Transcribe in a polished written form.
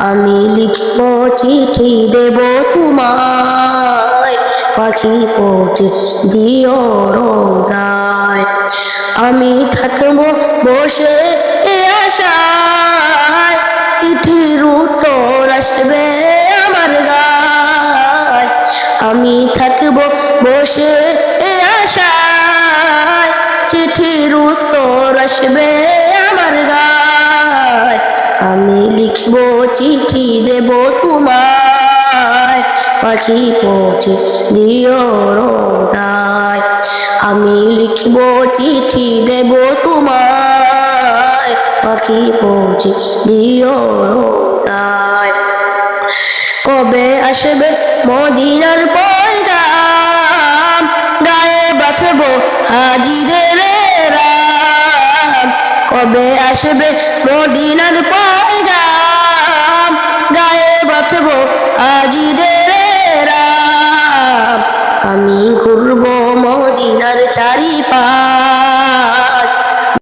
আমি লিখব চিঠি দেব তোমায়, পাখি পৌঁছে দিও রোজায়। আমি থাকব বসে এ আশায়, চিঠির উত্তর আসবে আমার গায়। আমি থাকব বসে এ আশায়, চিঠির উত্তর আসবে আমার গায়। আমি লিখব চিঠি দেব তোমায়, পাখি পৌঁছে দিও রোজায়। আমি লিখব চিঠি দেব তোমায়, পাখি পৌঁছে দিও রোজায়। কবে আসবে মদিনার পয়গাম, গায়ে বাঁধব হাজিদের রাম। কবে আসবে মদিনার পয়গাম, গায়ে বাঁধব হাজিদের রাম। আমি ঘুরব মদিনার চারিপাশ,